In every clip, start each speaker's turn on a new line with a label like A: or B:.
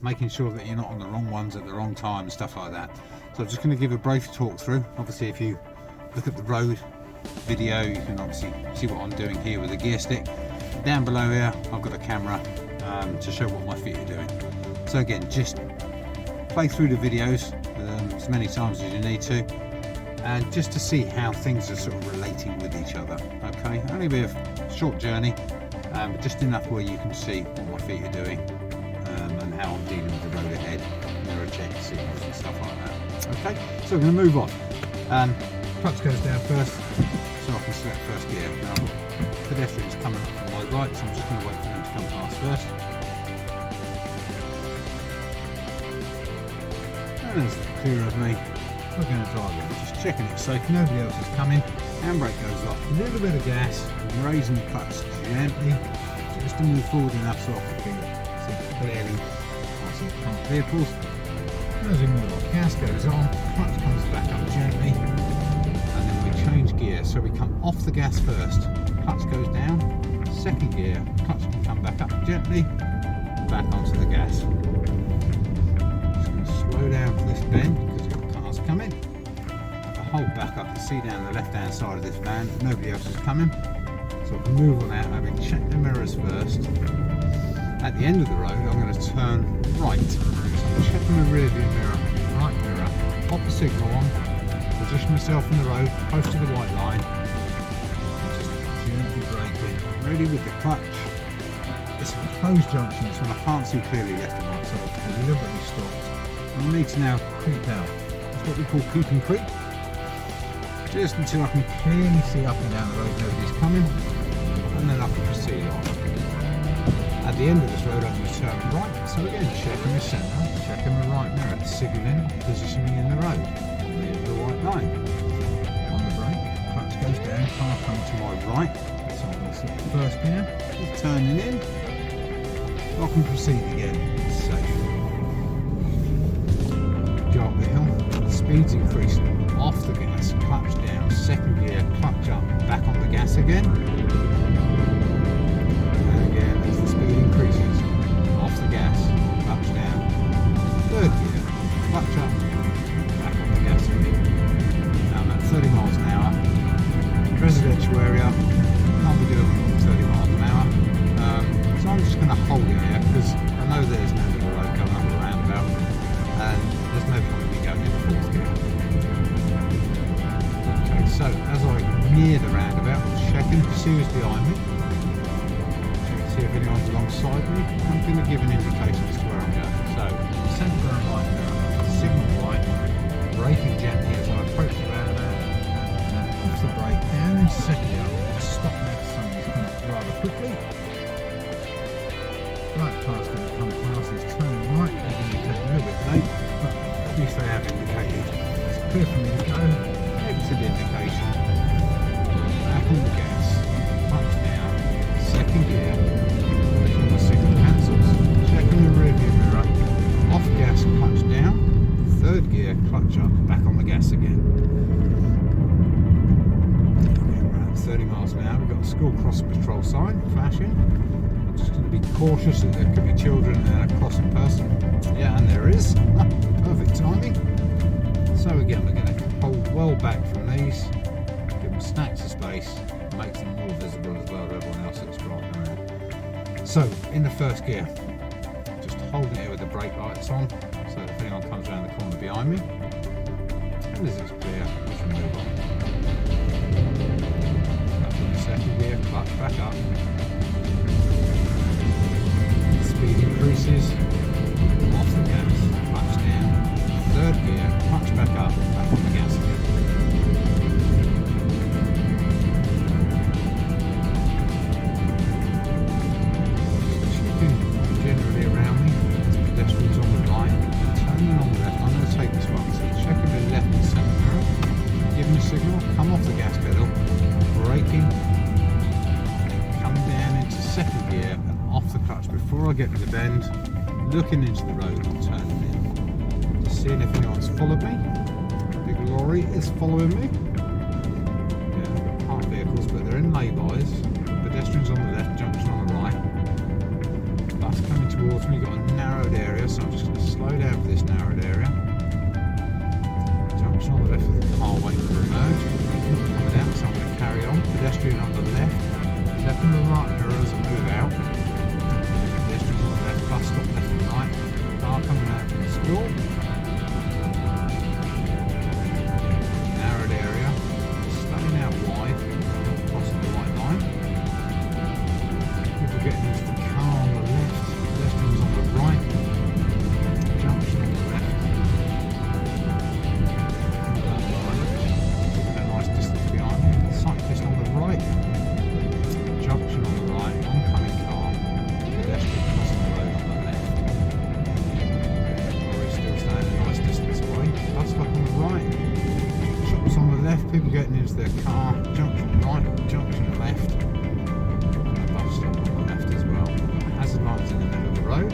A: making sure that you're not on the wrong ones at the wrong time and stuff like that. So I'm just going to give a brief talk through. Obviously, if you look at the road video, you can obviously see what I'm doing here with the gear stick. Down below here I've got a camera to show what my feet are doing. So again, just play through the videos as many times as you need to, and just to see how things are sort of relating with each other. Okay, only a bit of short journey, but just enough where you can see what my feet are doing and how I'm dealing with the road ahead, mirror check signals and stuff like that. Okay, so we're going to move on. Clutch goes down first, so I can select first gear. Now I've got pedestrians coming up from my right, so I'm just going to wait for them to come past first. And as it's clear of me, we're going to drive in, just checking it's safe, nobody else is coming. Handbrake goes off, a little bit of gas, and raising the clutch gently, just to move forward enough so I can see clearly I see front vehicles. As we move on, gas goes on, clutch comes back up gently, and then we change gear. So we come off the gas first, clutch goes down, second gear, clutch can come back up gently, back onto the gas. Just going to slow down for this bend because we've got cars coming. If I hold back, I can see down the left hand side of this van that nobody else is coming. So I can move on out, having checked the mirrors first. At the end of the road, I'm going to turn right. Checking the rear view mirror, right mirror, pop the signal on, position myself in the road, close to the white line, and just gently braking, ready with the clutch. It's a closed junction, so I can't see clearly left and right, so I deliberately stopped. And I need to now creep out. It's what we call keep and creep, just until I can clearly see up and down the road nobody's coming, and then I can proceed on. At the end of this road I'm going to turn right, so again checking the centre, checking the right mirror, signalling, positioning in the road, near the white line. On the brake, clutch goes down, car comes to my right, so I'm going to set the first gear, just turning in, I can proceed again, it's safe. Go up the hill, speed's increasing, off the gas, clutch down, second gear, clutch up, back on the gas again. Increases, off the gas, clutch down, third gear, clutch up, back on the gas again. Now I'm at 30 miles an hour, residential area, can't be doing 30 miles an hour, so I'm just going to hold it here because I know there's no little road coming up the roundabout and there's no point in me going in the fourth gear. Okay, so as I near the roundabout, checking to see who's behind me. If anyone's alongside me, I'm going to give an indication as to where I'm going. So, centre going right now, signal right, braking gently as I approach the roundabout, and then off the brake, down into second gear, just stop there for somebody's coming up rather quickly. Right car's going to come past, he's turning right, they're indicating a little bit late, but at least they have indicated. It's clear for me to go, exit indication, back on the gas, clutch down, second gear. Off gas, clutch down, third gear, clutch up, back on the gas again. Around 30 miles an hour, we've got a school crossing patrol sign flashing. I'm just going to be cautious that there could be children and a crossing person. Yeah, and there is. Perfect timing. So again, we're going to hold well back from these, give them stacks of space, make them more visible as well to everyone else that's driving around. So, in the first gear, holding it with the brake lights on, so that if anyone comes around the corner behind me, and as it's clear, we can move on. Back in the second gear, clutch back up. Speed increases, off the gas, clutch down. Third gear, clutch back up, back on the gas again. Generally around me, pedestrians on the right, turning on the left. I'm going to take this one, so checking the left and centre mirror, giving a signal, come off the gas pedal, braking, coming down into second gear and off the clutch before I get to the bend, looking into the road and turning in. Just seeing if anyone's followed me. Big lorry is following me. Yeah, I've got parked vehicles, but they're in lay-bys. Pedestrians on the left, junction on the right. bus coming towards me, got a narrowed area, so I'm just going to slow down for this narrowed area. Junction on the left of the car waiting for a merge. Coming out, so I'm going to carry on. Pedestrian on the left, left and the right mirror as I move out. Pedestrian on the left, bus stop left and right. Car coming out from the school. Narrowed area, staying out wide, crossing the white line. People getting into the car on the left, pedestrians on the right. Junction on the left. A nice distance behind me. Cyclist on the right. Junction on the right. Oncoming car. Pedestrian crossing the road on the left. Lorry still staying a nice distance away. Bus stop on the right. Shops on the left. People getting into their car. Junction right. Junction left. And a bus stop on the left as well. Hazard lights in the middle of the road.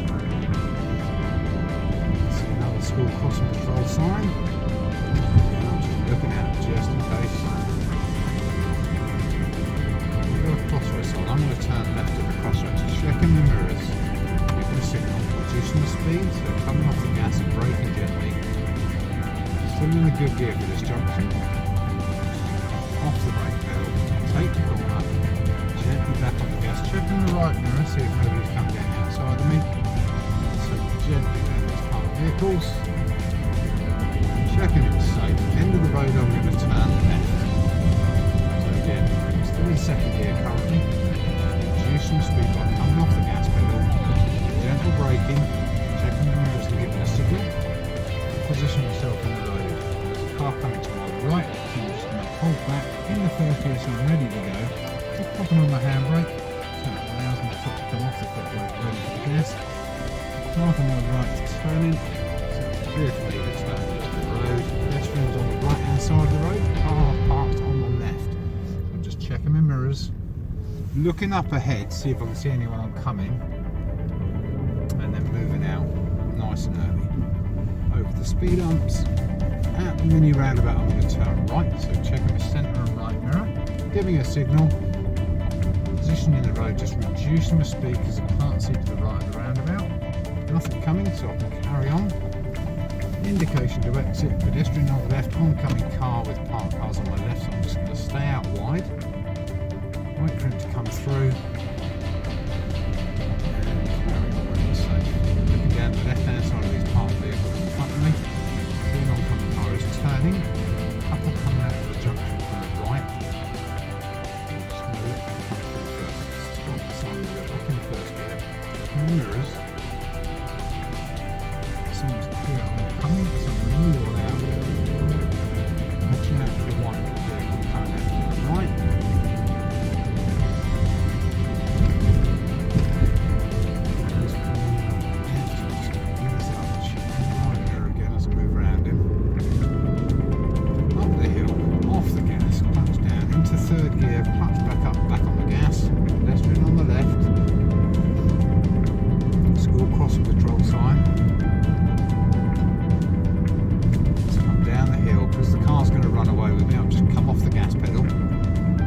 A: See another school crossing control sign. I'm just looking out just in case. We've got a crossroads on. I'm going to turn left at the crossroads, checking the mirrors, giving a signal, reducing the speed, so coming off the gas and braking gently. Still in a good gear for this junction. Off the brake pedal, take the corner, gently back on the gas, checking the right mirror, see if nobody's come down outside of me. So gently around these parked vehicles. Checking it's safe. End of the road, I'm going to turn left. So again, still in second gear currently. Reducing speed by coming off the gas pedal. Gentle braking. Checking the mirrors to give it a signal. Position myself in the road. There's a car coming to my right, so I'm just going to hold back in the first gear so I'm ready to go. Just popping on the handbrake. So it allows my foot to come off the footbrake ready for the gas. Car on my right is turning. Vehicle is turning into the road. Pedestrians on the right hand side of the road. Car parked on the left. I'm just checking my mirrors. Looking up ahead, see if I can see anyone oncoming. And then moving out nice and early. Over the speed humps. At the mini roundabout, I'm going to turn right. So checking the centre and right mirror. Giving a signal. Positioning the road, just reducing the speed because I can't see to the right of the roundabout. Nothing coming, so I can carry on. Indication to exit, pedestrian on the left, oncoming car with parked cars on my left, so I'm just going to stay out wide, wait for him to come through, and carry on really safe. Looking down the left hand side of these parked vehicles in front of me, see an oncoming car is turning, couple coming out of the junction from the right, just going to let them come through first, stop the sign and go back in first gear, mirrors. Seems clear I'm coming, so I'm going to move out. Watching out for the one vehicle coming out to the right. Just coming out left, just ease up, checking the right mirror again as I move around him. Up the hill, off the gas, clutch down, into third gear, clutch back up, back on the gas, pedestrian on the left. School crossing control sign. Because the car's going to run away with me, I've just come off the gas pedal,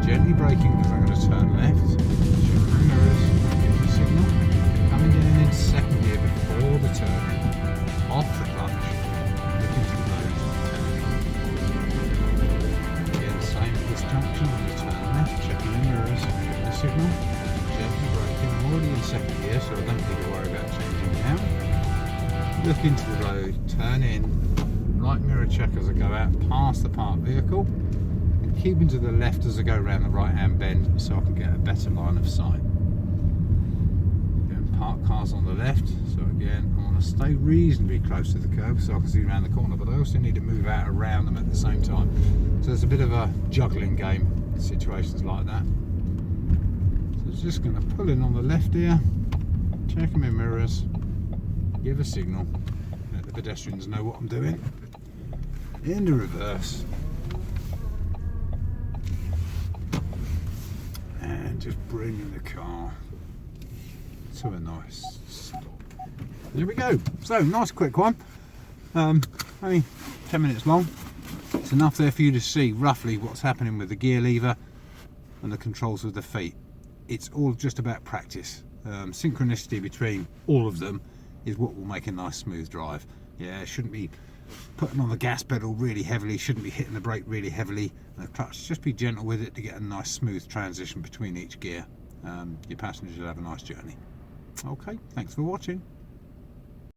A: gently braking because I'm going to turn left, checking the mirrors, giving the signal, coming down into second gear before the turn, off the clutch, looking to the road, again same at this junction, I'm going to turn left, checking the mirrors, giving the signal, gently braking, I'm already in second gear so I don't need to worry about changing now, look into the road, turn in, right mirror check as I go out past the parked vehicle and keeping to the left as I go around the right hand bend so I can get a better line of sight. Again, parked cars on the left, so again I want to stay reasonably close to the curb so I can see around the corner, but I also need to move out around them at the same time. So there's a bit of a juggling game in situations like that. So it's just going to pull in on the left here, checking my mirrors, give a signal, let the pedestrians know what I'm doing. Into reverse and just bringing the car to a nice stop. There we go. So nice quick one, only 10 minutes long. It's enough there for you to see roughly what's happening with the gear lever and the controls with the feet. It's all just about practice. synchronicity between all of them is what will make a nice smooth drive. Yeah, it shouldn't be putting on the gas pedal really heavily, shouldn't be hitting the brake really heavily, and the clutch, just be gentle with it to get a nice smooth transition between each gear. Your passengers will have a nice journey. Okay, thanks for watching.